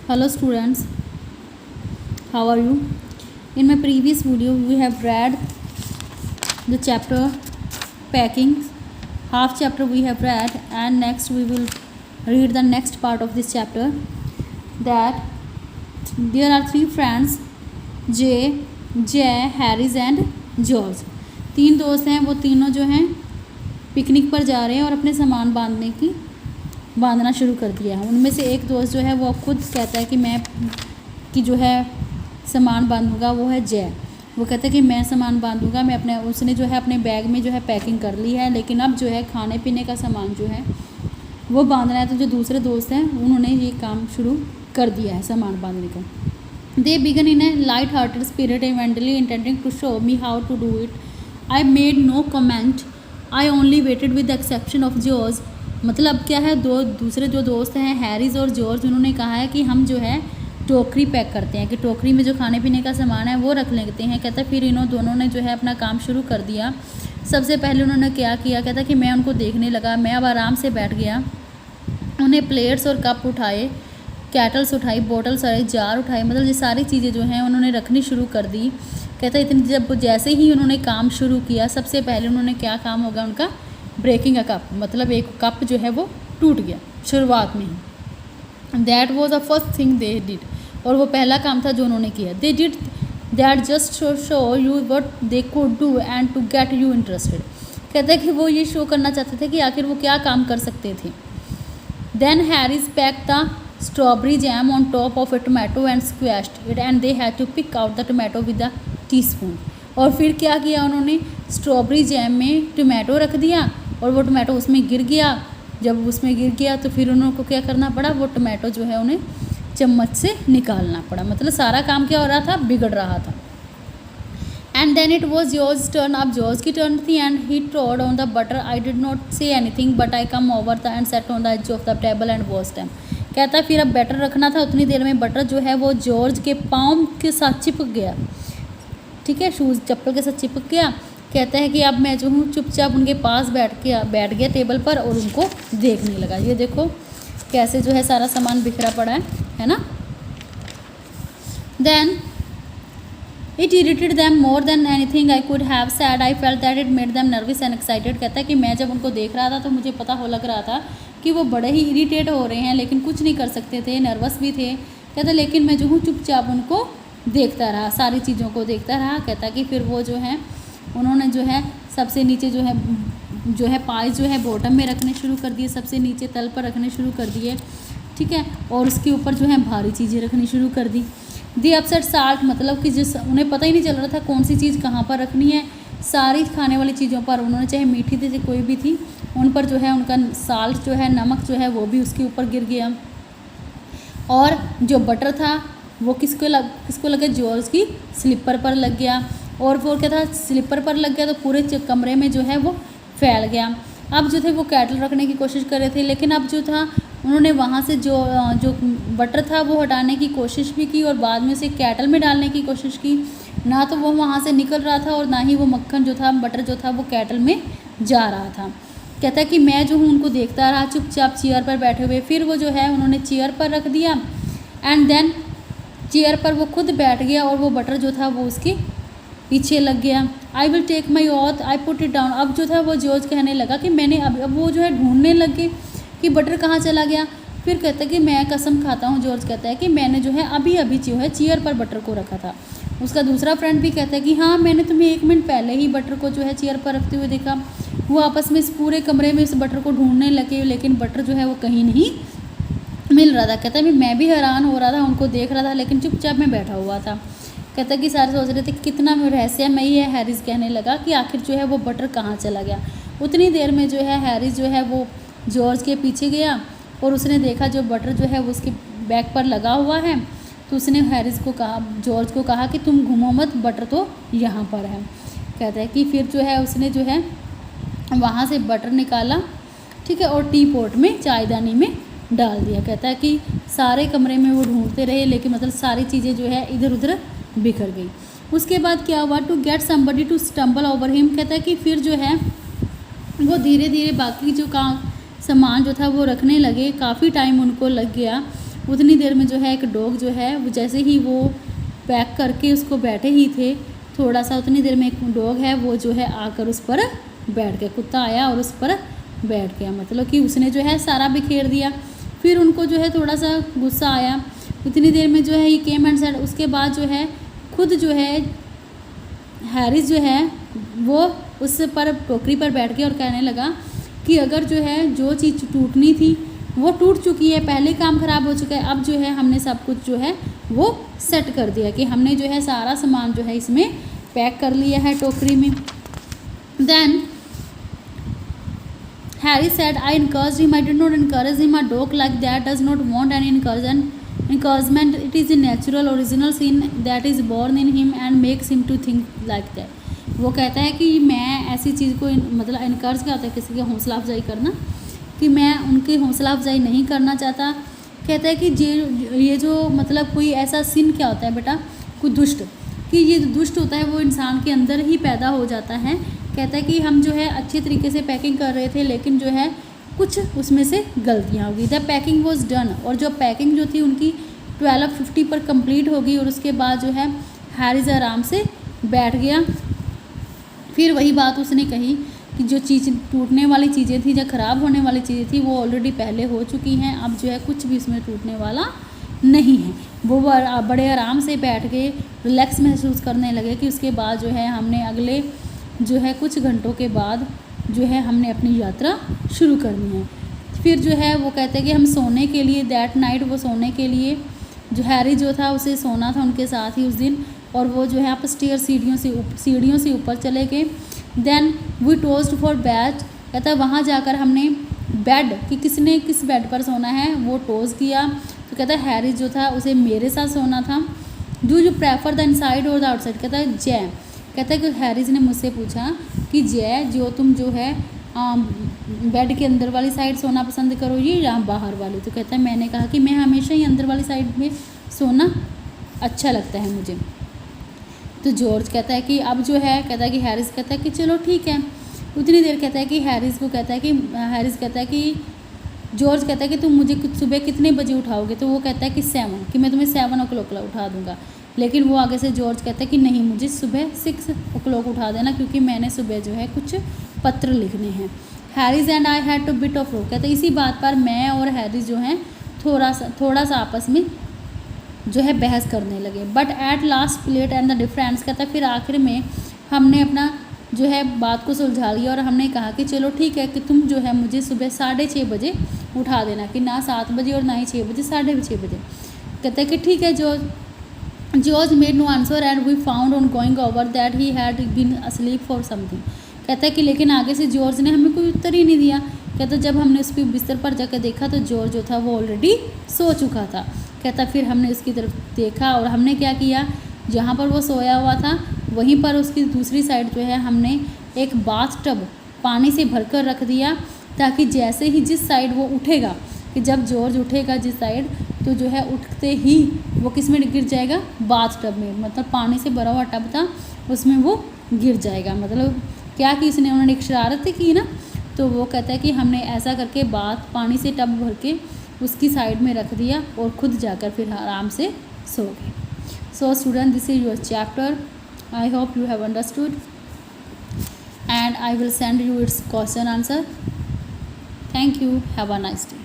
Hello students, how are you? In my previous video we have read the chapter packing. Half chapter we have read and next we will read the next part of this chapter. That there are three friends Jay, Harris and George. तीन दोस्त हैं, वो तीनों जो हैं picnic पर जा रहे हैं और अपने सामान बांधना शुरू कर दिया है। उनमें से एक दोस्त जो है वो खुद कहता है कि जो है सामान बांधूंगा, वो है जय। वो कहता है कि मैं सामान बांधूंगा, उसने जो है अपने बैग में जो है पैकिंग कर ली है, लेकिन अब जो है खाने पीने का सामान जो है वो बांधना है। तो जो दूसरे दोस्त हैं उन्होंने ये काम शुरू कर दिया है सामान बांधने का। They began in a light hearted spirit eventually intending to show me how to do it. I made no comment, I only waited with the exception of George. मतलब क्या है, दूसरे जो दोस्त हैं हैरिस और जॉर्ज, उन्होंने कहा है कि हम जो है टोकरी पैक करते हैं, कि टोकरी में जो खाने पीने का सामान है वो रख लेते हैं। कहता फिर दोनों ने जो है अपना काम शुरू कर दिया। सबसे पहले उन्होंने क्या किया, कहता कि मैं उनको देखने लगा, मैं अब आराम से बैठ गया। उन्हें प्लेट्स और कप उठाए, कैटल्स उठाई, बॉटल्स उठाई, जार उठाए, मतलब ये सारी चीज़ें जो हैं उन्होंने रखनी शुरू कर दी। कहता जैसे ही उन्होंने काम शुरू किया, सबसे पहले उन्होंने क्या काम होगा उनका, ब्रेकिंग अ कप, मतलब एक कप जो है वो टूट गया शुरुआत में ही। That was the first thing they did, और वो पहला काम था जो उन्होंने किया। They did that just show you what they could do and to get you interested. कहता है कि वो ये शो करना चाहते थे कि आखिर वो क्या काम कर सकते थे। Then Harris pack the strawberry jam on top of a tomato and squashed it and they had to pick out the tomato with the teaspoon. और फिर क्या किया उन्होंने, स्ट्रॉबेरी जैम में टोमेटो रख दिया और वो टोमेटो उसमें गिर गया। जब उसमें गिर गया तो फिर उनको क्या करना पड़ा, वो टोमेटो जो है उन्हें चम्मच से निकालना पड़ा। मतलब सारा काम क्या हो रहा था, बिगड़ रहा था। And then it was George turn, अब जॉर्ज की टर्न थी। And he trod on the butter, I did not say anything but I come over the and set on the edge of the table and watch them. कहता फिर अब butter रखना था, उतनी देर में बटर जो है वो जॉर्ज के पाँव के साथ चिपक गया। ठीक है, शूज़ चप्पल के साथ चिपक गया। कहता है कि अब मैं जो हूँ चुपचाप उनके पास बैठ गया टेबल पर और उनको देखने लगा। ये देखो कैसे जो है सारा सामान बिखरा पड़ा है ना। Then it irritated them more than anything I could have said, I felt that it made them nervous and excited. कहता है कि मैं जब उनको देख रहा था तो मुझे लग रहा था कि वो बड़े ही इरिटेट हो रहे हैं, लेकिन कुछ नहीं कर सकते थे, नर्वस भी थे। कहता लेकिन मैं जो हूँ चुपचाप उनको देखता रहा, सारी चीज़ों को देखता रहा। कहता कि फिर वो जो है उन्होंने जो है सबसे नीचे जो है पाइस जो है बॉटम में रखने शुरू कर दिए, सबसे नीचे तल पर रखने शुरू कर दिए। ठीक है, और उसके ऊपर जो है भारी चीज़ें रखनी शुरू कर दी। दी अपसेट साल्ट, मतलब कि उन्हें पता ही नहीं चल रहा था कौन सी चीज़ कहाँ पर रखनी है। सारी खाने वाली चीज़ों पर उन्होंने, चाहे मीठी थी कोई भी थी, उन पर जो है उनका साल्ट जो है, नमक जो है वो भी उसके ऊपर गिर गया। और जो बटर था वो किसको लगा, जॉर्ज की स्लीपर पर लग गया। और वो क्या था, स्लीपर पर लग गया तो पूरे कमरे में जो है वो फैल गया। अब जो थे वो कैटल रखने की कोशिश कर रहे थे, लेकिन अब जो था उन्होंने वहाँ से जो बटर था वो हटाने की कोशिश भी की और बाद में उसे कैटल में डालने की कोशिश की। ना तो वो वहाँ से निकल रहा था और ना ही वो मक्खन जो था, बटर जो था वो कैटल में जा रहा था। कहता है कि मैं जो हूँ उनको देखता रहा चुपचाप चेयर पर बैठे हुए। फिर वो जो है उन्होंने चेयर पर रख दिया एंड देन चेयर पर वो खुद बैठ गया और वो बटर जो था वो उसके पीछे लग गया। I will take my oath, I put it down. अब जो था वो जॉर्ज कहने लगा कि मैंने अब वो जो है ढूंढने लग गए कि बटर कहाँ चला गया। फिर कहता है कि मैं कसम खाता हूँ, जॉर्ज कहता है कि मैंने जो है अभी जो है चेयर पर बटर को रखा था। उसका दूसरा फ्रेंड भी कहता है कि हाँ मैंने तुम्हें 1 मिनट पहले ही बटर को जो है चेयर पर रखते हुए देखा। वो आपस में इस पूरे कमरे में इस बटर को ढूंढने लगे, लेकिन बटर जो है वो कहीं नहीं मिल रहा था। कहता है मैं भी हैरान हो रहा था, उनको देख रहा था, लेकिन चुपचाप मैं बैठा हुआ था। कहता कि सारे सोच रहे थे कितना रहस्यमयी है। हैरिस कहने लगा कि आखिर जो है वो बटर कहाँ चला गया। उतनी देर में जो है हैरिस जो है वो जॉर्ज के पीछे गया और उसने देखा जो बटर जो है वो उसके बैग पर लगा हुआ है। तो उसने जॉर्ज को कहा कि तुम घूमो मत, बटर तो यहाँ पर है। कहता है कि फिर जो है उसने जो है वहाँ से बटर निकाला, ठीक है, और टी पॉट में, चायदानी में डाल दिया। कहता है कि सारे कमरे में वो ढूंढते रहे, लेकिन मतलब सारी चीज़ें जो है इधर उधर बिखर गई। उसके बाद क्या हुआ, to get somebody to stumble over him. कहता है कि फिर जो है वो धीरे धीरे बाकी जो काम सामान जो था वो रखने लगे। काफ़ी टाइम उनको लग गया उतनी देर में जो है एक डॉग जो है वो जैसे ही वो पैक करके उसको बैठे ही थे, थोड़ा सा उतनी देर में एक डॉग है वो जो है आकर उस पर बैठ गया। कुत्ता आया और उस पर बैठ गया, मतलब कि उसने जो है सारा बिखेर दिया। फिर उनको जो है थोड़ा सा गुस्सा आया। उतनी देर में जो है ये केम एंड सेड, उसके बाद जो है खुद जो है हैरिस जो है वो उस पर टोकरी पर बैठ गया और कहने लगा कि अगर जो है जो चीज़ टूटनी थी वो टूट चुकी है, पहले काम ख़राब हो चुका है, अब जो है हमने सब कुछ जो है वो सेट कर दिया कि हमने जो है सारा सामान जो है इसमें पैक कर लिया है टोकरी में। Then Harry said, I encouraged him. I did not encourage him. A dog like that does not want any encouragement. It is a natural, original sin that is born in him and makes him to think like that. वो कहता है कि मैं ऐसी चीज़ को मतलब encourage क्या होता है, किसी की हौसला अफजाई करना, कि मैं उनकी हौसला अफजाई नहीं करना चाहता। कहता है कि ये जो मतलब कोई ऐसा सिन क्या होता है बेटा, कोई दुष्ट, कि ये जो दुष्ट होता है वो इंसान के अंदर ही पैदा हो जाता है। कहता है कि हम जो है अच्छे तरीके से पैकिंग कर रहे थे, लेकिन जो है कुछ उसमें से गलतियाँ हो गई। द पैकिंग वॉज डन, और जो पैकिंग जो थी उनकी 12:50 पर कंप्लीट हो गई। और उसके बाद जो है हैरिस आराम से बैठ गया। फिर वही बात उसने कही कि जो चीज़ टूटने वाली चीज़ें थी, जो ख़राब होने वाली चीज़ें थी वो ऑलरेडी पहले हो चुकी हैं, अब जो है कुछ भी उसमें टूटने वाला नहीं है। वो बड़े आराम से बैठ के रिलैक्स महसूस करने लगे कि उसके बाद जो है हमने अगले जो है कुछ घंटों के बाद जो है हमने अपनी यात्रा शुरू करनी है। फिर जो है वो कहते हैं कि हम सोने के लिए दैट नाइट, वो सोने के लिए जो हैरी जो था उसे सोना था उनके साथ ही उस दिन, और वो जो है आप स्टेयर सीढ़ियों से ऊपर चले गए। Then we tossed for bed, कहता है वहाँ जाकर हमने बेड कि किसने किस बेड पर सोना है वो टोस्ट किया। तो कहता है हैरी जो था उसे मेरे साथ सोना था। Do you prefer the inside और द आउटसाइड, कहता है जय, कहता है कि हैरिस ने मुझसे पूछा कि जय जो तुम जो है बेड के अंदर वाली साइड सोना पसंद करोगी या बाहर वाली। तो कहता है मैंने कहा कि मैं हमेशा ही अंदर वाली साइड में सोना अच्छा लगता है मुझे। तो जॉर्ज कहता है कि अब जो है, कहता है कि हैरिस कहता है कि चलो ठीक है। उतनी देर कहता है कि हैरिस कहता है कि जॉर्ज कहता है कि तुम मुझे सुबह कितने बजे उठाओगे। तो वो कहता है कि 7, कि मैं तुम्हें 7 o'clock उठा दूँगा। लेकिन वो आगे से जॉर्ज कहता है कि नहीं, मुझे सुबह 6 o'clock उठा देना, क्योंकि मैंने सुबह जो है कुछ पत्र लिखने हैं। Harris and I had to bit of row, कहते हैं इसी बात पर मैं और हैरिस जो है थोड़ा सा आपस में जो है बहस करने लगे। But at last plate and the difference, कहता है फिर आखिर में हमने अपना जो है बात को सुलझा लिया और हमने कहा कि चलो ठीक है कि तुम जो है मुझे सुबह 6:30 बजे उठा देना, कि ना 7 बजे और ना ही 6 बजे, 6:30 बजे। कहता है कि ठीक है। George made no answer and we found on going over that he had been asleep for something. कहता है कि लेकिन आगे से जॉर्ज ने हमें कोई उत्तर ही नहीं दिया। कहता जब हमने उसके बिस्तर पर जाकर देखा तो जॉर्ज जो था वो ऑलरेडी सो चुका था। कहता फिर हमने उसकी तरफ देखा और हमने क्या किया, जहाँ पर वो सोया हुआ था वहीं पर उसकी दूसरी साइड जो है हमने एक बाथ टब पानी से भरकर रख दिया, ताकि जैसे ही जिस साइड वो उठेगा, कि जब जॉर्ज उठेगा जिस साइड, तो जो है उठते ही वो किस में गिर जाएगा, बाथ टब में, मतलब पानी से भरा हुआ टब था उसमें वो गिर जाएगा। मतलब क्या कि इसने उन्होंने एक शरारत की ना, तो वो कहता है कि हमने ऐसा करके पानी से टब भर के उसकी साइड में रख दिया और खुद जाकर फिर आराम से सो गए। So student, this is your chapter. I hope you have understood, and I will send you its question answer. Thank you. Have a nice day.